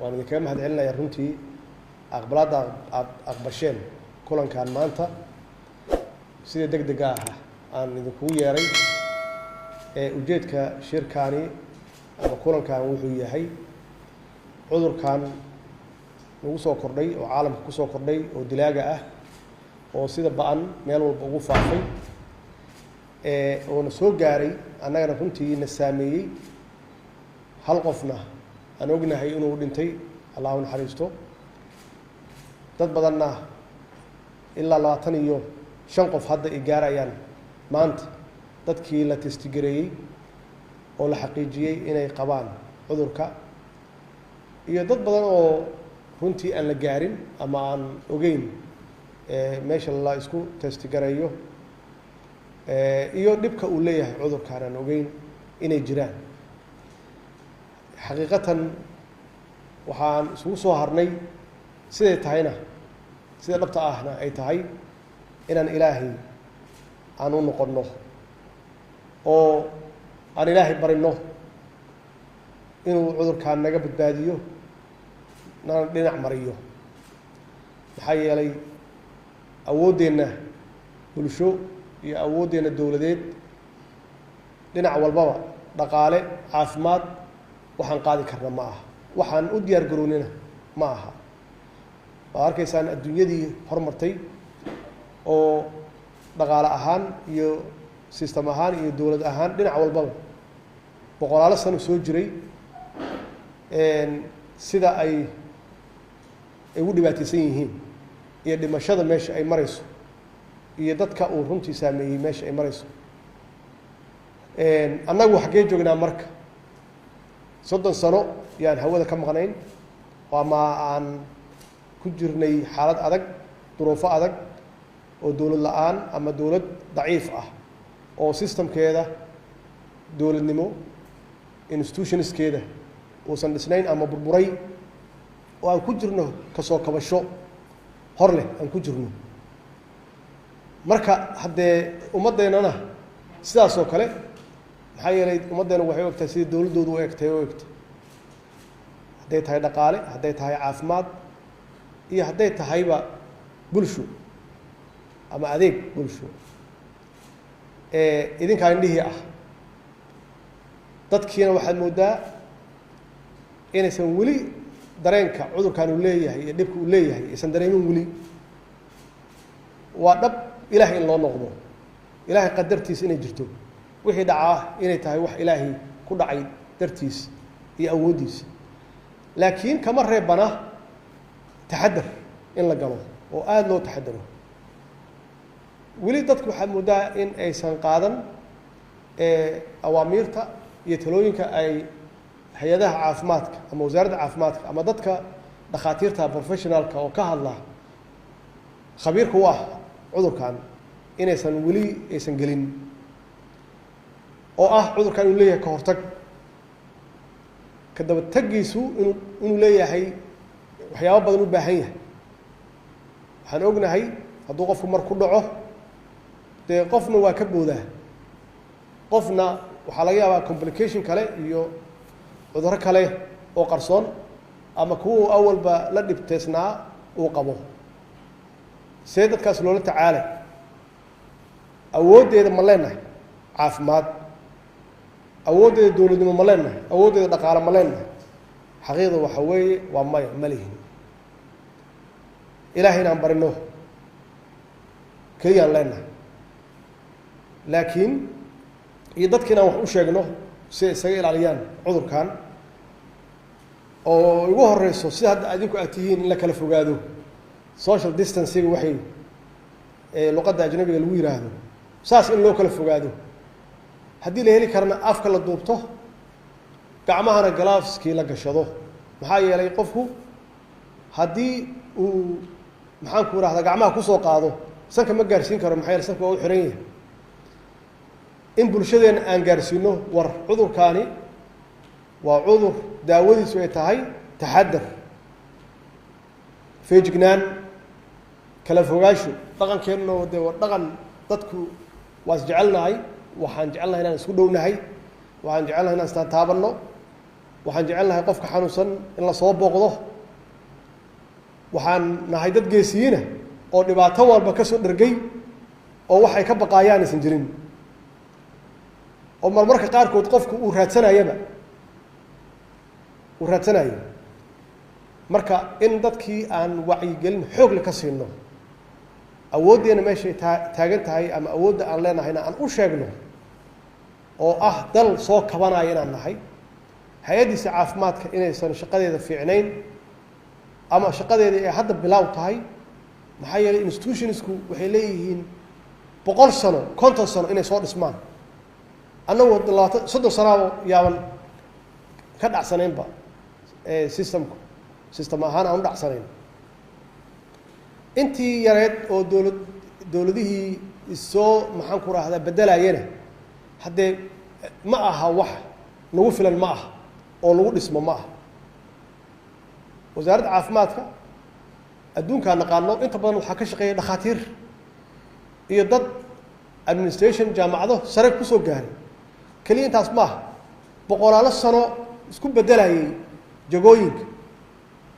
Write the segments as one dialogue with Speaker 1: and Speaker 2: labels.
Speaker 1: وأنا كم هذا علنا يرنتي أقبلات أقبشين كلن كان مانتا سيد دقدقة أن ذكوا يري وجدت كشركاني أما كلن كان وحوي هي عذر كان نوصل كردي وعالم كوصل كردي ودلاجة وسيد بقن ميل والبقوف عفي ونسوق جاري أنا كنت نسامي هل قفنا أنا وجنا هي إنه ودنتي الله نحرسته تبدلنا إلا لا تنيو شنقف هذا إيجار يعني ما أنت تذكي لا تستجري ولا حقيقية إنه قبان عذرك يتبدلنا كنتي أنا جارين أما أن أجين ما شاء الله يسكو تستجريه نبكى أوليه عذر كان أجين إنه جيران حقيقة وحان سوسو هرني سيدة تهينا سيدة لبتا أهنا أي تهي إن إلهي أنو نقرنه أو أن إلهي برنه إنو عذر كان نقبت باديو لنعمريو محايا لي أودينا ولشو يا أودينا الدولدين لنع والبابا دقالة عافمات waxaan qaadi karna ma aha waxaan u diyaar garoonina ma aha arkaysan adduunyadii hormartay oo dhaqaale ahaan iyo system ahaan iyo dawlad ahaan dhinac walba boqolaal sano soo jiray sida ay ugu dhibaataysan yihiin iyo dhimashada meesha ay marayso iyo dadka uu runtii saameeyay meesha ay marayso annagu xagee joognaa marka soddon sano yaan hawada ka maqnayn ama aan ku jirnay xaalad adag duruufo adag oo dawlad la'aan ama dawlad daciif ah oo systemkeeda dawladnimo institutionskeeda uusan dhisnayn ama burburay oo aan ku jirno ka soo kabasho hor leh aan ku jirno marka haddee ummaddeennana sidaas oo kale maxaa yeelay ummaddeena waxay u egtahay sidii dawladdoodu u egtay oo egtay hadday tahay dhaqaale hadday tahay caafimaad iyo hadday tahayba bulsho ama adeeg bulsho idinkaa indhihii ah dadkiina waxaad moodaa inaysan weli dareenka cudurkan uu leeyahay iyo dhibka uu leeyahay aysan dareemin weli waa dhab ilaahay in loo noqdo ilaahay qadartiisa inay jirto wixii dhacaa inay tahay wax ilaahay ku dhacay dartiis iyo awoodiisa laakiin kama reebana taxadar in la galo oo aad loo taxadaro weli dadku waxaad moodaa in aysan qaadan awaamiirta iyo talooyinka ay hay-adaha caafimaadka ama wasaaradda caafimaadka ama dadka dhakhaatiirta professionalka oo ka hadla khabiirka u ah cudurkan inaysan weli aysan gelin oo ah cudurkan inuu leeyahay ka hortag ka daba tagiisu inuu leeyahay waxyaabo badan u baahan yahay waxaan ognahay hadduu qofku mar ku dhaco dee qofna waa ka boodaa qofna waxaa laga yaabaa complication kale iyo cudurro kale oo qarsoon ama kuwa awalba la dhibteysnaa uu qabo see dadkaas loola tacaalay awooddeeda ma leenahay caafimaad awooddeeda dawladnimo ma leenahay awooddeeda dhaqaale ma leenahay xaqiiqda waxa weeye waa maya ma lihin ilaahay inaan barino keliyaan leenahay laakiin iyo dadka inaan wax u sheegno si ay isaga ilaaliyaan cudurkan oo ugu horeyso sida hadda adinku aad tihiin in la kala fogaado social distancing waxay luqadda ajnabiga lagu yiraahdo saas in loo kala fogaado haddii la heli karna afka la duubto gacmahana gloveski la gashado maxaa yeelay qofku haddii uu maxaan ku rahdaa gacmaha ku soo qaado sanka ma gaarsiin karo maxaa yeelay sanka waa u xiran yahay in bulshadeena aan gaarsiino war cudurkaani waa cudur daawadiisu ay tahay taxadar feejignaan kala fogaasho dhaqankeenna dee waa dhaqan dadku waa is jecelnahay waxaan jecelnahay inaan isku dhownahay waxaan jecelnahay inaan istaabanno waxaan jecelnahay qofka xanuunsan in la soo booqdo waxaan nahay dad geesiyiina oo dhibaato walba ka soo dhergay oo waxay ka baqaayaan aysan jirin oo marmarka qaarkood qofku uu raadsanayaba marka in dadkii aan wacyigelin xoog leh ka siino awooddeena meeshay taagan tahay ama awoodda aan leenahayna aan u sheegno oo ah dal soo kabanaya inaan nahay hay-addiisa caafimaadka inaysan shaqadeeda fiicnayn ama shaqadeeda ay hadda bilaaw tahay maxaa yeelay institutionsku waxay leeyihiin 100 sano 50 sano inay soo dhismaan annagu 30 sano yaaban ka dhacsanaynba system ahaan aan u dhacsanayn intii yareed oo dowladihii isoo maxaan ku raahdaa bedelayana haddee ma aha wax nagu filan ma aha oo lagu dhismo ma aha wasaaradda caafimaadka adduunkaan naqaano inta badan waxaa ka shaqeeya dhakhaatiir iyo dad administration jaamacado sare ku soo gaaray keliya intaas ma aha boqolaalo sano isku bedelayay jagooyinka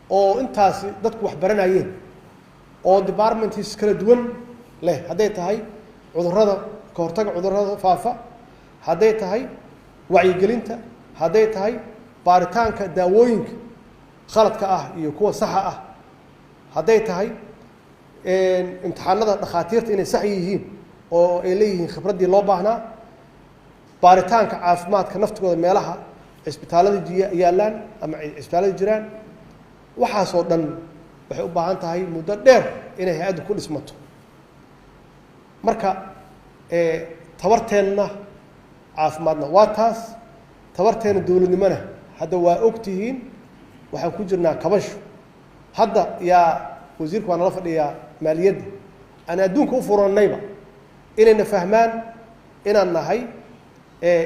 Speaker 1: oo intaasi dadku wax baranayeen oo departments kala duwan leh hadday tahay cudurrada ka hortagga cudurrada faafa hadday tahay wacyigelinta hadday tahay baaritaanka daawooyinka khaladka ah iyo kuwa saxa ah hadday tahay imtixaanada dhakhaatiirta inay sax yihiin oo ay leeyihiin khibraddii loo baahnaa baaritaanka caafimaadka naftigooda meelaha cisbitaallada yaallaan ama cisbitaallada jiraan waxaasoo dhan waxay u baahan tahay muddo dheer inay hay-addu ku dhismato marka tabarteenna caafimaadna waa taas tabarteenna dowladnimona hadda waa ogtihiin waxaan ku jirnaa kabasho hadda yaa wasiirku waa nala fadhiyaa maaliyadda aan adduunka u furannayba inayna fahmaan inaan nahay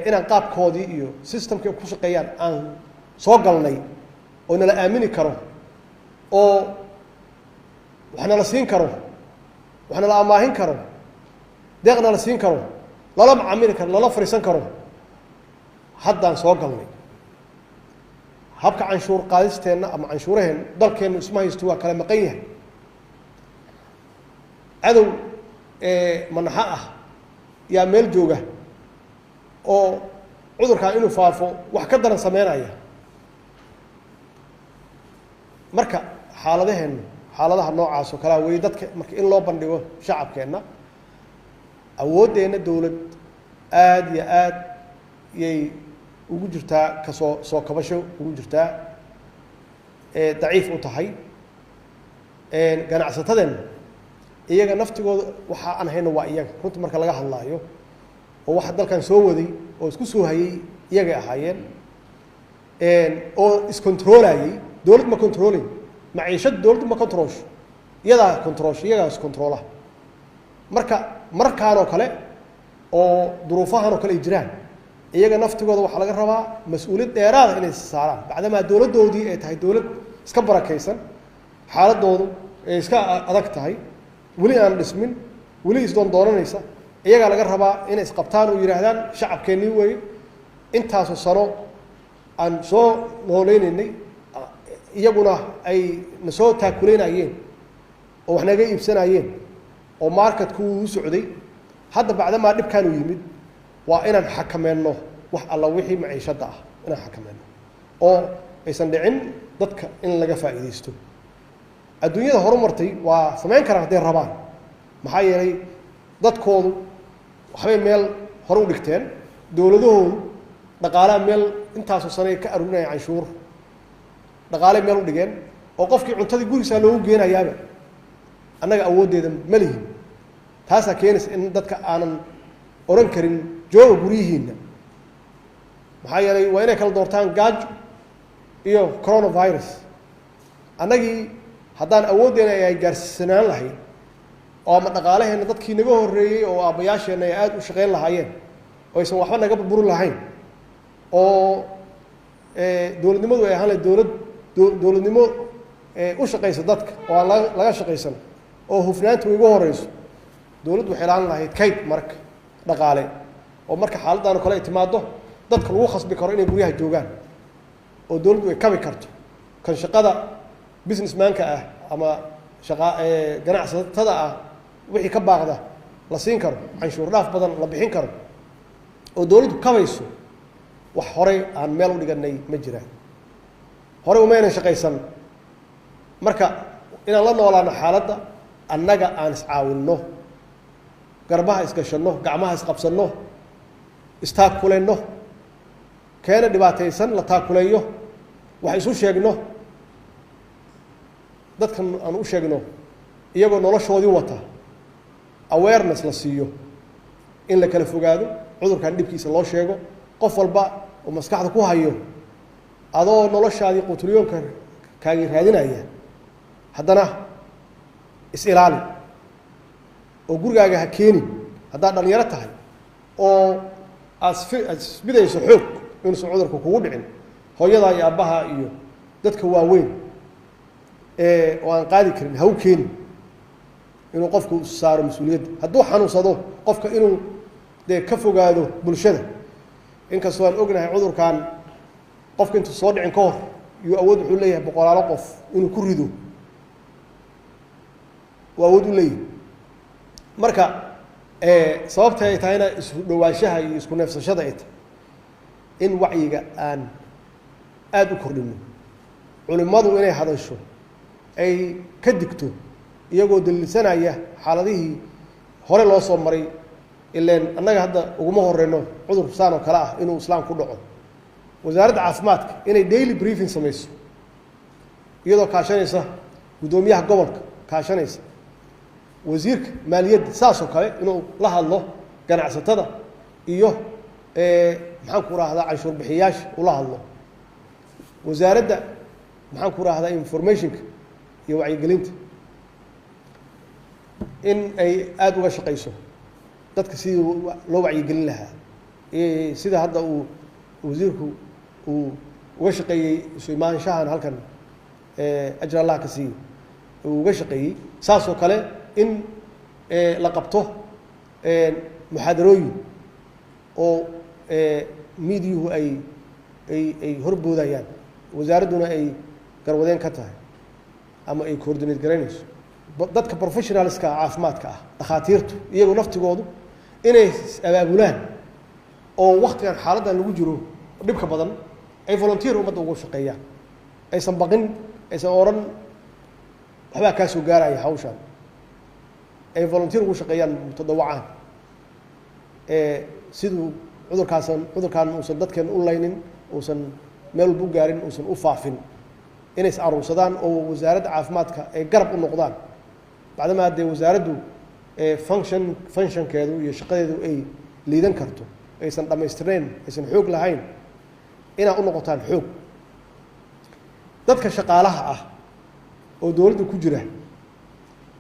Speaker 1: inaan qaabkoodii iyo systemkii ku shaqeeyaan aan soo galnay oo nala aamini karo oo wax nala siin karo wax nala amaahin karo deeq nala siin karo lala macaamili karo lala fariisan karo haddaan soo galnay habka canshuur qaadisteenna ama canshuuraheen dalkeennu isma haysto waa kala maqan yahay cadow manaxa ah yaa meel jooga oo cudurkan inuu faafo wax ka daran sameynaya marka xaaladaha noocaas oo kalea wey dadka marka in loo bandhigo shacabkeenna awooddeenna dowlad aada iyo aad yay ugu jirtaa soo kabasho ugu jirtaa daciif u tahay ganacsatadeenna iyaga naftigooda waxa aan hayno waa iyaga runta marka laga hadlaayo oo waxa dalkan soo waday oo isku soo hayay iyagay ahaayeen oo iscontroolayay dowlad ma controlin maciishad dowladdu ma controlsho iyadaa controlsho iyagaas iscontroola marka markaanoo kale oo duruufahanoo kale ay jiraan iyaga naftigooda waxaa laga rabaa mas-uuliyad dheeraada inay saaraan bacdamaa dowladdoodii ay tahay dowlad iska barakaysan xaaladoodu ay iska adag tahay weli aan dhismin weli isdoon doonanaysa iyagaa laga rabaa inay isqabtaan oo yidhaahdaan shacabkeennii weeye intaasoo sano aan soo nooleynaynay iyaguna ay na soo taakulaynayeen oo wax naga iibsanayeen oo marketku u socday hadda bacdamaa dhibkaan u yimid waa inaan xakameenno wax alla wixii maciishadda ah inaan xakameenno oo aysan dhicin dadka in laga faa'iidaysto adduunyada horumartay waa samayn karaan hadday rabaan maxaa yeelay dadkoodu waxbay meel hore u dhigteen dowladahoodu dhaqaalaha meel intaasoo sanay ka arurinaya canshuur dhaqaalay meel u dhigeen oo qofkii cuntadii gurigiisaa loogu geenayaaba annaga awooddeeda ma lihin taasaa keenaysa in dadka aanan oran karin jooga guryihiinna maxaa yeelay waa inay kala doortaan gaajo iyo coronavirus annagii haddaan awooddeena ay gaarsiisanaan lahayn oo ama dhaqaalaheenna dadkii naga horreeyey oo aabbayaasheenna ay aada u shaqayn lahaayeen oo aysan waxba naga burburin lahayn oo dowladnimadu ay ahaan lahayd dowladnimo u shaqaysa dadka oo aan laga shaqaysan oo hufnaanta ugu horeyso dowladdu waxay lahaan lahayd kayd marka dhaqaale oo marka xaaladdan oo kale ay timaado dadka lagu khasbi karo inay guryaha joogaan oo dowladdu ay kabi karto kan shaqada businessmanka ah ama ganacsatada ah wixii ka baaqda la siin karo canshuur dhaaf badan la bixin karo oo dowladdu kabayso wax horey aan meel u dhiganay ma jiraan horey umayna shaqaysan marka inaan la noolaano xaaladda annaga aan iscaawinno garbaha isgashanno gacmaha isqabsanno istaakulayno keena dhibaataysan la taakuleeyo wax isu sheegno dadkan aan u sheegno iyagoo noloshoodii wata awareness la siiyo in la kala fogaado cudurkan dhibkiisa loo sheego qof walba oo maskaxda ku hayo adoo noloshaadii quutulyoonka kaagi raadinaya haddana is-ilaali oo gurigaaga ha keeni haddaad dhalinyaro tahay oo aad isbidayso xoog inuusan cudurka kugu dhicin hooyadaa iyo aabbaha iyo dadka waaweyn oo aan qaadi karin ha u keeni inuu qofku saaro mas-uuliyadda hadduu xanuunsado qofka inuu dee ka fogaado bulshada inkastoo aan ognahay cudurkan qofka intuu soo dhicin ka hor yuu awood wuxuu leeyahay boqolaalo qof inuu ku rido waa awood u leeyahay marka sababta ay tahayna isku dhowaanshaha iyo isku neefsashada ay tahay in wacyiga aan aada u kordhino culimmadu inay hadasho ay ka digto iyagoo daliilsanaya xaaladihii hore loo soo maray ileen annaga hadda uguma horeyno cudur saan oo kale ah inuu islaam ku dhaco wasaaradda caafimaadka inay daily briefing samayso iyadoo kaashanaysa guddoomiyaha gobolka kaashanaysa wasiirka maaliyadda saasoo kale inuu la hadlo ganacsatada iyo maxaan ku rahdaa canshuur bixiyaasha ula hadlo wasaaradda maxaan ku rahdaa informationka iyo wacyigelinta in ay aada uga shaqayso dadka sidii loo wacyigelin lahaa sida hadda uu wasiirku uu uga shaqeeyey isu imaanshahan halkan ajr allah ka siiyo uu uga shaqeeyey saasoo kale in la qabto muxaadarooyin oo miidiyuhu ay horboodayaan wasaaradduna ay garwadeen ka tahay ama ay coordinate garaynayso dadka professionalska caafimaadka ah dhakhaatiirtu iyagoo naftigoodu inay abaabulaan oo waktigan xaaladdan lagu jiro dhibka badan ay volunteer ummadda ugu shaqeeyaan aysan baqin aysan odhan waxbaa kaa soo gaaraya hawshaan ay volunteer ugu shaqeeyaan mutadawacaan siduu cudurkaan uusan dadkeen u laynin uusan meel walba u gaarin uusan u faafin inay is aruursadaan oo wasaaradda caafimaadka ay garab u noqdaan bacdamaa dee wasaaraddu functionkeedu iyo shaqadeedu ay liidan karto aysan dhammaystirnayn aysan xoog lahayn inaad u noqotaan xoog dadka shaqaalaha ah oo dowladda ku jira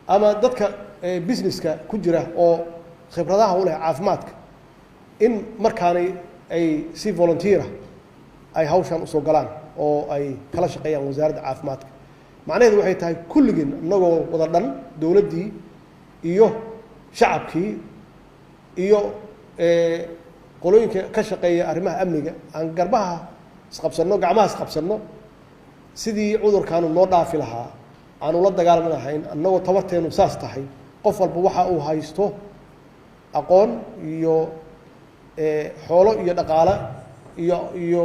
Speaker 1: ama dadka businesska ku jira oo khibradaha u leh caafimaadka in markaanay ay si volunteera ay hawshaan usoo galaan oo ay kala shaqeeyaan wasaaradda caafimaadka macnaheedu waxay tahay kulligeen inagoo wada dhan dowladdii iyo shacabkii iyo qolooyinka ka shaqeeya arrimaha amniga aan garbaha isqabsanno gacmaha isqabsanno sidii cudurkaanu noo dhaafi lahaa aanu la dagaalami lahayn annagoo tabarteenu saas tahay qof walba waxa uu haysto aqoon iyo xoolo iyo dhaqaale iyo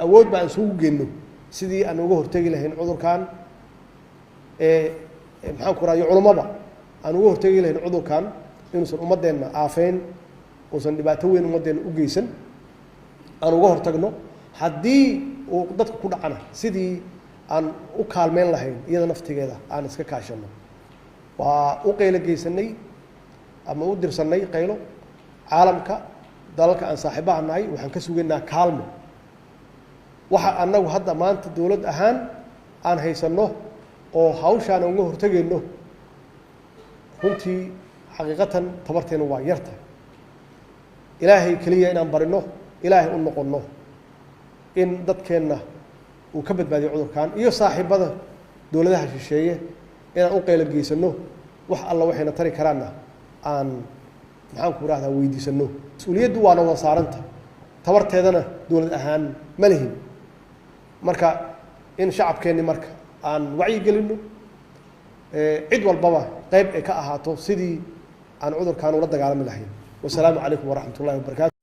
Speaker 1: awood ba aan isugu geenno sidii aan uga hortegi lahayn cudurkan maxaan ku rahayo culummada aan uga hortegi lahayn cudurkan inuusan ummaddeenna aafeyn uusan dhibaato weyn ummaddeenna u geysan aan uga hortagno haddii uu dadka ku dhacana sidii aan u kaalmeyn lahayn iyada naftigeeda aan iska kaashanno waa u qaylo geysanay ama u dirsannay qaylo caalamka dalalka aan saaxiibaha nahay waxaan ka sugaynaa kaalmo waxa annagu hadda maanta dowlad ahaan aan haysanno oo hawshaan uga hortegayno runtii xaqiiqatan tabarteena waa yarta ilaahay keliya inaan barino ilaahay u noqonno in dadkeenna uu ka badbaadiyo cudurkan iyo saaxiibada dowladaha shisheeye inaan u qaylo geysanno wax alla waxayna tari karaanna aan maxaan ku rahdaa weydiisanno mas-uuliyaddu waana wada saaranta tabarteedana dowlad ahaan ma lihin marka in shacabkeenni marka aan wacyi gelino cid walbaba qayb ay ka ahaato sidii aan cudurkan ula dagaalami lahayn. Wassalaamu calaykum waraxmatullaahi wabarakaatu.